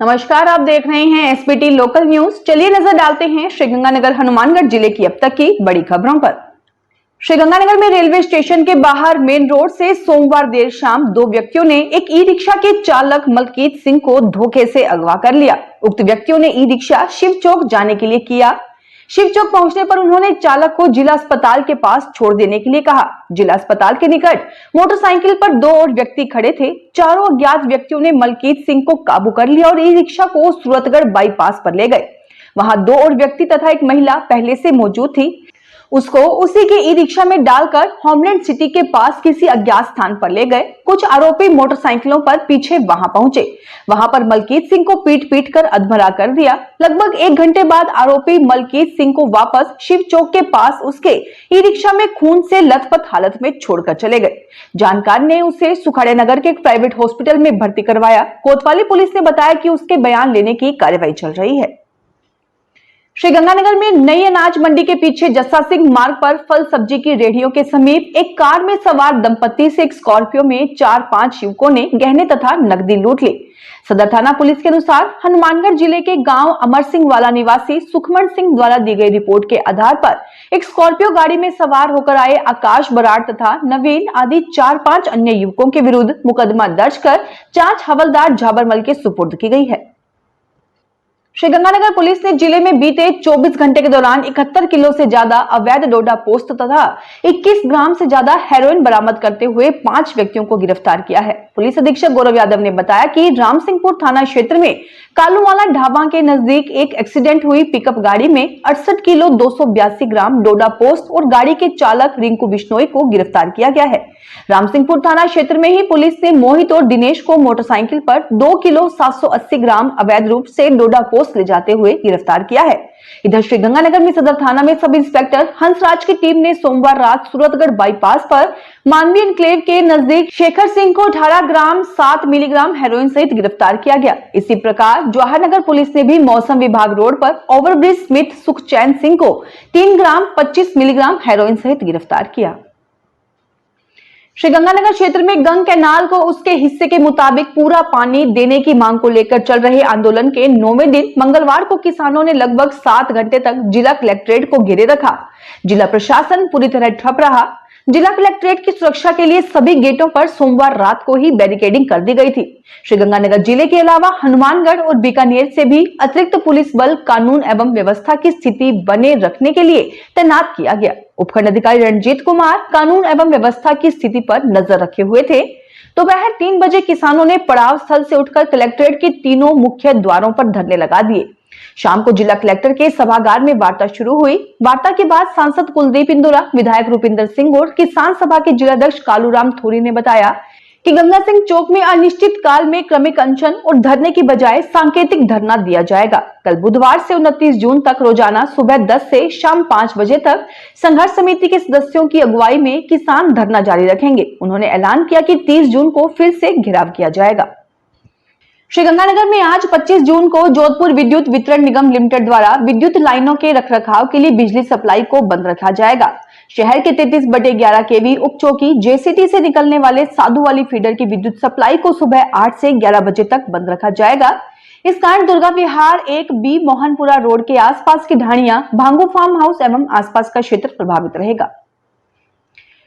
नमस्कार, आप देख रहे हैं एसबीटी लोकल न्यूज। चलिए नजर डालते हैं श्रीगंगानगर हनुमानगढ़ जिले की अब तक की बड़ी खबरों पर। श्रीगंगानगर में रेलवे स्टेशन के बाहर मेन रोड से सोमवार देर शाम दो व्यक्तियों ने एक ई रिक्शा के चालक मलकीत सिंह को धोखे से अगवा कर लिया। उक्त व्यक्तियों ने ई रिक्शा शिव चौक जाने के लिए किया। शिव चौक पहुंचने पर उन्होंने चालक को जिला अस्पताल के पास छोड़ देने के लिए कहा। जिला अस्पताल के निकट मोटरसाइकिल पर दो और व्यक्ति खड़े थे। चारों अज्ञात व्यक्तियों ने मलकीत सिंह को काबू कर लिया और ई रिक्शा को सूरतगढ़ बाईपास पर ले गए। वहां दो और व्यक्ति तथा एक महिला पहले से मौजूद थी। उसको उसी के ई रिक्शा में डालकर होमलैंड सिटी के पास किसी अज्ञात स्थान पर ले गए। कुछ आरोपी मोटरसाइकिलों पर पीछे वहां पहुंचे। वहां पर मलकीत सिंह को पीट कर अधमरा कर दिया। लगभग 1 घंटे बाद आरोपी मलकीत सिंह को वापस शिव चौक के पास उसके ई रिक्शा में खून से लथपथ हालत में छोड़कर चले गए। जानकार ने उसे सुखाड़े नगर के एक प्राइवेट हॉस्पिटल में भर्ती करवाया। कोतवाली पुलिस ने बताया कि उसके बयान लेने की कार्रवाई चल रही है। श्रीगंगानगर में नई अनाज मंडी के पीछे जस्सा सिंह मार्ग पर फल सब्जी की रेहड़ियों के समीप एक कार में सवार दंपत्ति से एक स्कॉर्पियो में 4-5 युवकों ने गहने तथा नकदी लूट ली। सदर थाना पुलिस के अनुसार हनुमानगढ़ जिले के गांव अमर सिंह वाला निवासी सुखमन सिंह द्वारा दी गई रिपोर्ट के आधार पर एक स्कॉर्पियो गाड़ी में सवार होकर आए आकाश बराड़ तथा नवीन आदि 4-5 अन्य युवकों के विरुद्ध मुकदमा दर्ज कर जांच हवलदार झाबरमल के सुपुर्द की गई है। श्रीगंगानगर पुलिस ने जिले में बीते 24 घंटे के दौरान 71 किलो से ज्यादा अवैध डोडा पोस्त तथा 21 ग्राम से ज्यादा हेरोइन बरामद करते हुए 5 व्यक्तियों को गिरफ्तार किया है। पुलिस अधीक्षक गौरव यादव ने बताया कि रामसिंहपुर थाना क्षेत्र में कालूवाला ढाबा के नजदीक एक एक्सीडेंट हुई पिकअप गाड़ी में 68 किलो 282 ग्राम डोडा पोस्त और गाड़ी के चालक रिंकू बिश्नोई को गिरफ्तार किया गया है। रामसिंहपुर थाना क्षेत्र में ही पुलिस ने मोहित और दिनेश को मोटरसाइकिल पर 2 किलो 780 ग्राम अवैध रूप से डोडा पोस्त ले जाते हुए गिरफ्तार किया है। इधर श्रीगंगानगर में सदर थाना में सब इंस्पेक्टर हंसराज की टीम ने सोमवार रात सूरतगढ़ बाईपास पर मानवीय एनक्लेव के नजदीक शेखर सिंह को 18 ग्राम 7 मिलीग्राम हेरोइन सहित गिरफ्तार किया गया। इसी प्रकार जवाहरनगर पुलिस ने भी मौसम विभाग रोड पर ओवरब्रिज स्मिथ सुखचैन सिंह को 3 ग्राम 25 मिलीग्राम हेरोइन सहित गिरफ्तार किया। श्रीगंगानगर क्षेत्र में गंग कैनाल को उसके हिस्से के मुताबिक पूरा पानी देने की मांग को लेकर चल रहे आंदोलन के 9वें दिन मंगलवार को किसानों ने लगभग 7 घंटे तक जिला कलेक्ट्रेट को घेरे रखा। जिला प्रशासन पूरी तरह ठप रहा। जिला कलेक्ट्रेट की सुरक्षा के लिए सभी गेटों पर सोमवार रात को ही बैरिकेडिंग कर दी गई थी। श्रीगंगानगर जिले के अलावा हनुमानगढ़ और बीकानेर से भी अतिरिक्त पुलिस बल कानून एवं व्यवस्था की स्थिति बने रखने के लिए तैनात किया गया। उपखंड अधिकारी रणजीत कुमार कानून एवं व्यवस्था की स्थिति पर नजर रखे हुए थे। दोपहर 3 बजे किसानों ने पड़ाव स्थल से उठकर कलेक्ट्रेट के तीनों मुख्य द्वारों पर धरने लगा दिए। शाम को जिला कलेक्टर के सभागार में वार्ता शुरू हुई। वार्ता के बाद सांसद कुलदीप इंदुरा, विधायक रूपिंदर सिंह और किसान सभा के जिलाध्यक्ष कालूराम थोरी ने बताया कि गंगा सिंह चौक में अनिश्चित काल में क्रमिक अनशन और धरने की बजाय सांकेतिक धरना दिया जाएगा। कल बुधवार से 29 जून तक रोजाना सुबह 10 से शाम 5 बजे तक संघर्ष समिति के सदस्यों की अगुवाई में किसान धरना जारी रखेंगे। उन्होंने ऐलान किया कि 30 जून को फिर से घेराव किया जाएगा। श्रीगंगानगर में आज 25 जून को जोधपुर विद्युत वितरण निगम लिमिटेड द्वारा विद्युत लाइनों के रखरखाव के लिए बिजली सप्लाई को बंद रखा जाएगा। शहर के 33/11 केवी उप चौकी जेसीटी से निकलने वाले साधु वाली फीडर की विद्युत सप्लाई को सुबह 8 से 11 बजे तक बंद रखा जाएगा। इस कारण दुर्गा विहार 1B मोहनपुरा रोड के आसपास की ढाणियां, भांगू फार्म हाउस एवं आसपास का क्षेत्र प्रभावित रहेगा।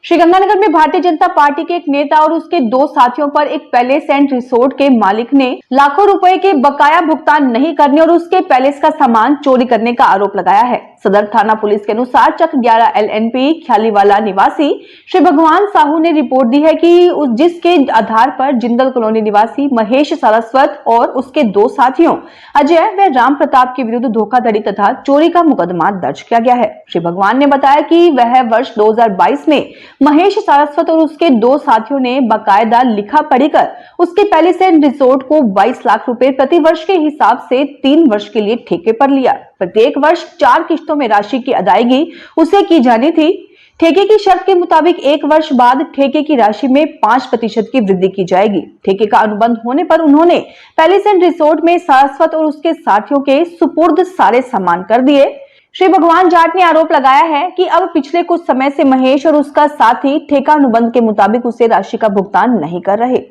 श्रीगंगानगर में भारतीय जनता पार्टी के एक नेता और उसके 2 साथियों पर एक पैलेस एंड रिसोर्ट के मालिक ने लाखों रुपए के बकाया भुगतान नहीं करने और उसके पैलेस का सामान चोरी करने का आरोप लगाया है। सदर थाना पुलिस के अनुसार चक 11 LNP ख्यालीवाला निवासी श्री भगवान साहू ने रिपोर्ट दी है कि जिसके आधार पर जिंदल कॉलोनी निवासी महेश सारस्वत और उसके 2 साथियों अजय व राम प्रताप के विरुद्ध धोखाधड़ी तथा चोरी का मुकदमा दर्ज किया गया है। श्री भगवान ने बताया कि वह वर्ष 2022 में महेश सारस्वत और उसके 2 साथियों ने बाकायदा लिखा पढ़ी कर उसके पैलेस एंड रिसोर्ट को 22 लाख रुपए प्रति वर्ष के हिसाब से 3 वर्ष के लिए ठेके पर लिया। प्रत्येक वर्ष 4 किस्तों में राशि की अदायगी उसे की जानी थी। ठेके की शर्त के मुताबिक 1 वर्ष बाद ठेके की राशि में 5% की वृद्धि की जाएगी। ठेके का अनुबंध होने पर उन्होंने पैलेस एंड रिसोर्ट में सारस्वत और उसके साथियों के सुपुर्द सारे सामान कर दिए। श्री भगवान जाट ने आरोप लगाया है कि अब पिछले कुछ समय से महेश और उसका साथी ठेका अनुबंध के मुताबिक उसे राशि का भुगतान नहीं कर रहे।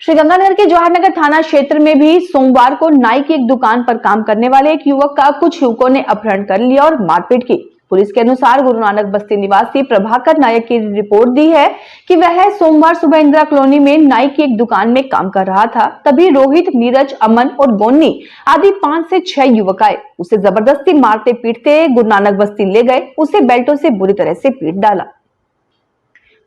श्रीगंगानगर के जवाहरनगर थाना क्षेत्र में भी सोमवार को नाई की एक दुकान पर काम करने वाले एक युवक का कुछ युवकों ने अपहरण कर लिया और मारपीट की। पुलिस के अनुसार गुरु नानक बस्ती निवासी प्रभाकर नायक की रिपोर्ट दी है कि वह सोमवार सुबह इंदिरा कॉलोनी में नाई की एक दुकान में काम कर रहा था। तभी रोहित, नीरज, अमन और गोन्नी आदि 5 से 6 युवक आए। उसे जबरदस्ती मारते पीटते गुरु नानक बस्ती ले गए। उसे बेल्टों से बुरी तरह से पीट डाला।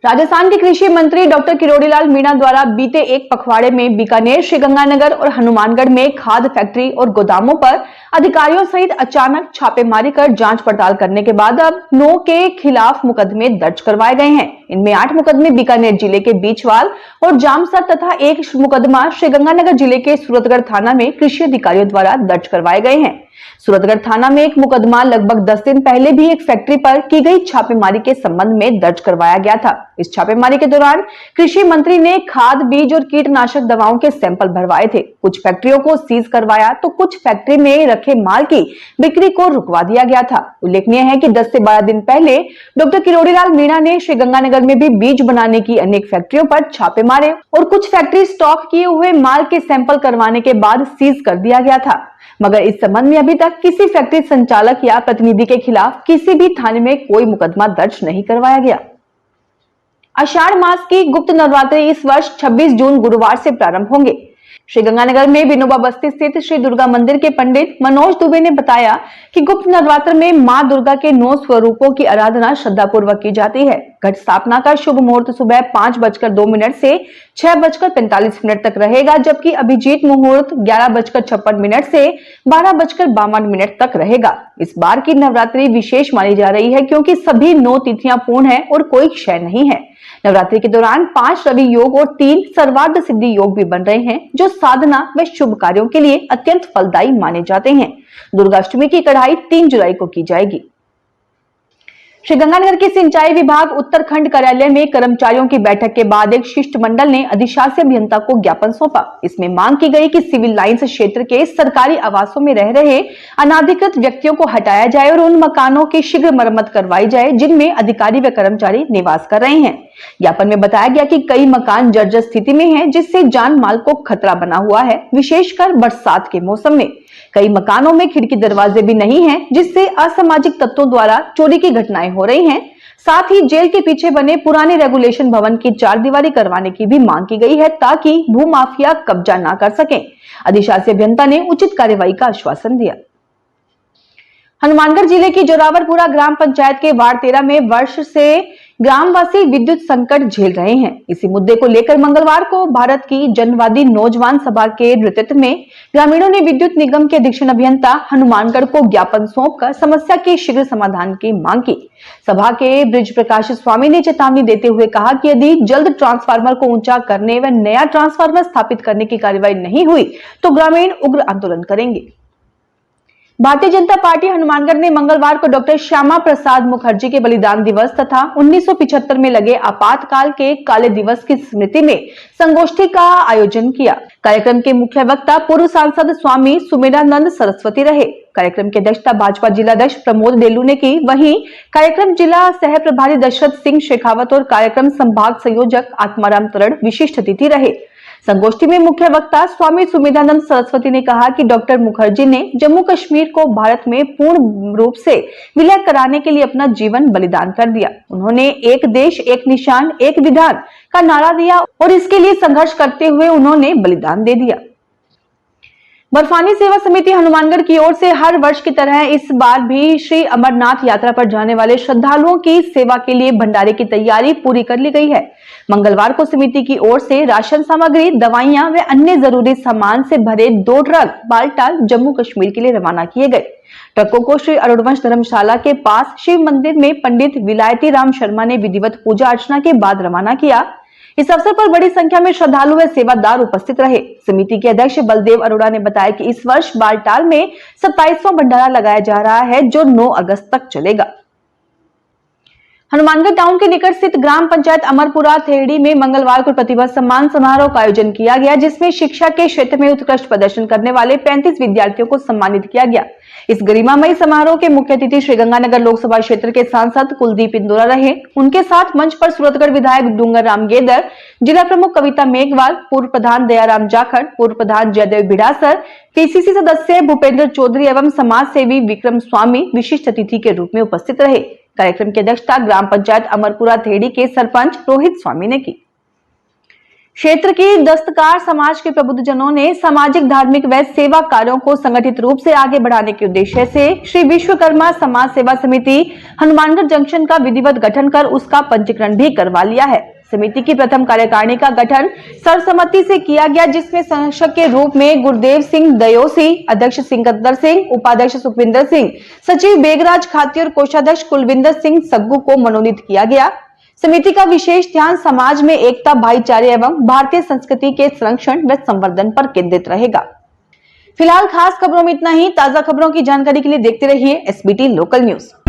राजस्थान के कृषि मंत्री डॉक्टर किरोड़ीलाल मीणा द्वारा बीते एक पखवाड़े में बीकानेर, श्रीगंगानगर और हनुमानगढ़ में खाद फैक्ट्री और गोदामों पर अधिकारियों सहित अचानक छापेमारी कर जांच पड़ताल करने के बाद अब 9 के खिलाफ मुकदमे दर्ज करवाए गए हैं। इनमें 8 मुकदमे बीकानेर जिले के बीचवाल और जामसर तथा एक मुकदमा श्रीगंगानगर जिले के सूरतगढ़ थाना में कृषि अधिकारियों द्वारा दर्ज करवाए गए हैं। सूरतगढ़ थाना में एक मुकदमा लगभग 10 दिन पहले भी एक फैक्ट्री पर की गई छापेमारी के संबंध में दर्ज करवाया गया था। इस छापेमारी के दौरान कृषि मंत्री ने खाद, बीज और कीटनाशक दवाओं के सैंपल भरवाए थे। कुछ फैक्ट्रियों को सीज करवाया तो कुछ फैक्ट्री में रखे माल की बिक्री को रुकवा दिया गया था। उल्लेखनीय है कि 10 से 12 दिन पहले डॉक्टर किरोड़ीलाल मीणा ने श्रीगंगानगर में भी बीज बनाने की अनेक फैक्ट्रियों पर छापे मारे और कुछ फैक्ट्री स्टॉक किए हुए माल के सैंपल करवाने के बाद सीज कर दिया गया था। मगर इस संबंध में अभी तक किसी फैक्ट्री संचालक या प्रतिनिधि के खिलाफ किसी भी थाने में कोई मुकदमा दर्ज नहीं करवाया गया। आषाढ़ मास की गुप्त नवरात्रि इस वर्ष 26 जून गुरुवार से प्रारंभ होंगे। श्रीगंगानगर में विनोबा बस्ती स्थित श्री दुर्गा मंदिर के पंडित मनोज दुबे ने बताया कि गुप्त नवरात्र में मां दुर्गा के 9 स्वरूपों की आराधना श्रद्धापूर्वक की जाती है। घट स्थापना का शुभ मुहूर्त सुबह 5:02 से 6:45 तक रहेगा, जबकि अभिजीत मुहूर्त 11:56 से 12:52 तक रहेगा। इस बार की नवरात्रि विशेष मानी जा रही है क्योंकि सभी 9 तिथियां पूर्ण है और कोई क्षय नहीं है। नवरात्रि के दौरान 5 रवि योग और 3 सर्वार्ध सिद्धि योग भी बन रहे हैं, जो साधना व शुभ कार्यों के लिए अत्यंत फलदायी माने जाते हैं। दुर्गाष्टमी की कढ़ाई 3 जुलाई को की जाएगी। श्रीगंगानगर के सिंचाई विभाग उत्तरखंड कार्यालय में कर्मचारियों की बैठक के बाद एक शिष्टमंडल ने अधिशासी अभियंता को ज्ञापन सौंपा। इसमें मांग की गई कि सिविल लाइंस क्षेत्र के सरकारी आवासों में रह रहे अनाधिकृत व्यक्तियों को हटाया जाए और उन मकानों की शीघ्र मरम्मत करवाई जाए जिनमें अधिकारी व कर्मचारी निवास कर रहे हैं। ज्ञापन में बताया गया कि कई मकान जर्जर स्थिति में हैं, जिससे जान माल को खतरा बना हुआ है, विशेषकर बरसात के मौसम में। कई मकानों में खिड़की दरवाजे भी नहीं हैं, जिससे असामाजिक तत्वों द्वारा चोरी की घटनाएं हो रही हैं। साथ ही जेल के पीछे बने पुराने रेगुलेशन भवन की 4 दीवारी करवाने की भी मांग की गई है, ताकि भूमाफिया कब्जा न कर सकें। अधिशासी अभियंता ने उचित कार्रवाई का आश्वासन दिया। हनुमानगढ़ जिले की जोरावरपुरा ग्राम पंचायत के वार्ड 13 में वर्ष से ग्रामवासी विद्युत संकट झेल रहे हैं। इसी मुद्दे को लेकर मंगलवार को भारत की जनवादी नौजवान सभा के नेतृत्व में ग्रामीणों ने विद्युत निगम के अधीक्षण अभियंता हनुमानगढ़ को ज्ञापन सौंपकर समस्या के शीघ्र समाधान की मांग की। सभा के ब्रिज प्रकाश स्वामी ने चेतावनी देते हुए कहा कि यदि जल्द ट्रांसफार्मर को ऊंचा करने व नया ट्रांसफार्मर स्थापित करने की कार्रवाई नहीं हुई तो ग्रामीण उग्र आंदोलन करेंगे। भारतीय जनता पार्टी हनुमानगढ़ ने मंगलवार को डॉक्टर श्यामा प्रसाद मुखर्जी के बलिदान दिवस तथा 1975 में लगे आपातकाल के काले दिवस की स्मृति में संगोष्ठी का आयोजन किया। कार्यक्रम के मुख्य वक्ता पूर्व सांसद स्वामी सुमेधानंद सरस्वती रहे। कार्यक्रम की अध्यक्षता भाजपा जिलाध्यक्ष प्रमोद डेलू ने की। वहीं कार्यक्रम जिला सह प्रभारी दशरथ सिंह शेखावत और कार्यक्रम संभाग संयोजक आत्माराम तरण विशिष्ट अतिथि रहे। संगोष्ठी में मुख्य वक्ता स्वामी सुमेधानंद सरस्वती ने कहा कि डॉक्टर मुखर्जी ने जम्मू कश्मीर को भारत में पूर्ण रूप से विलय कराने के लिए अपना जीवन बलिदान कर दिया। उन्होंने एक देश, एक निशान, एक विधान का नारा दिया और इसके लिए संघर्ष करते हुए उन्होंने बलिदान दे दिया। बर्फानी सेवा समिति हनुमानगढ़ की ओर से हर वर्ष की तरह इस बार भी श्री अमरनाथ यात्रा पर जाने वाले श्रद्धालुओं की सेवा के लिए भंडारे की तैयारी पूरी कर ली गई है। मंगलवार को समिति की ओर से राशन सामग्री, दवाइयां व अन्य जरूरी सामान से भरे 2 ट्रक बालटाल जम्मू कश्मीर के लिए रवाना किए गए। ट्रकों को श्री अरुणवंश धर्मशाला के पास शिव मंदिर में पंडित विलायती राम शर्मा ने विधिवत पूजा अर्चना के बाद रवाना किया। इस अवसर पर बड़ी संख्या में श्रद्धालु व सेवादार उपस्थित रहे। समिति के अध्यक्ष बलदेव अरोड़ा ने बताया कि इस वर्ष बालटाल में 27वां भंडारा लगाया जा रहा है, जो 9 अगस्त तक चलेगा। हनुमानगढ़ टाउन के निकट स्थित ग्राम पंचायत अमरपुरा थेड़ी में मंगलवार को प्रतिभा सम्मान समारोह का आयोजन किया गया, जिसमें शिक्षा के क्षेत्र में उत्कृष्ट प्रदर्शन करने वाले 35 विद्यार्थियों को सम्मानित किया गया। इस गरिमामयी समारोह के मुख्य अतिथि श्रीगंगानगर लोकसभा क्षेत्र के सांसद कुलदीप इंदौरा रहे। उनके साथ मंच पर सूरतगढ़ विधायक डूंगर राम गेदर, जिला प्रमुख कविता मेघवाल, पूर्व प्रधान दयाराम जाखड़, पूर्व प्रधान जयदेव भिड़ासर, पीसीसी सदस्य भूपेंद्र चौधरी एवं समाज सेवी विक्रम स्वामी विशिष्ट अतिथि के रूप में उपस्थित रहे। कार्यक्रम की अध्यक्षता ग्राम पंचायत अमरपुरा थेड़ी के सरपंच रोहित स्वामी ने की। क्षेत्र की दस्तकार समाज के प्रबुद्धजनों ने सामाजिक, धार्मिक व सेवा कार्यों को संगठित रूप से आगे बढ़ाने के उद्देश्य से श्री विश्वकर्मा समाज सेवा समिति हनुमानगढ़ जंक्शन का विधिवत गठन कर उसका पंजीकरण भी करवा लिया है। समिति की प्रथम कार्यकारिणी का गठन सर्वसम्मति से किया गया, जिसमें संरक्षक के रूप में गुरदेव सिंह दयोसी, अध्यक्ष सिकंदर सिंह, उपाध्यक्ष सुखविंदर सिंह, सचिव बेगराज खाती और कोषाध्यक्ष कुलविंदर सिंह सग्गू को मनोनीत किया गया। समिति का विशेष ध्यान समाज में एकता, भाईचारे एवं भारतीय संस्कृति के संरक्षण व संवर्धन पर केंद्रित रहेगा। फिलहाल खास खबरों में इतना ही। ताजा खबरों की जानकारी के लिए देखते रहिए SBT लोकल न्यूज।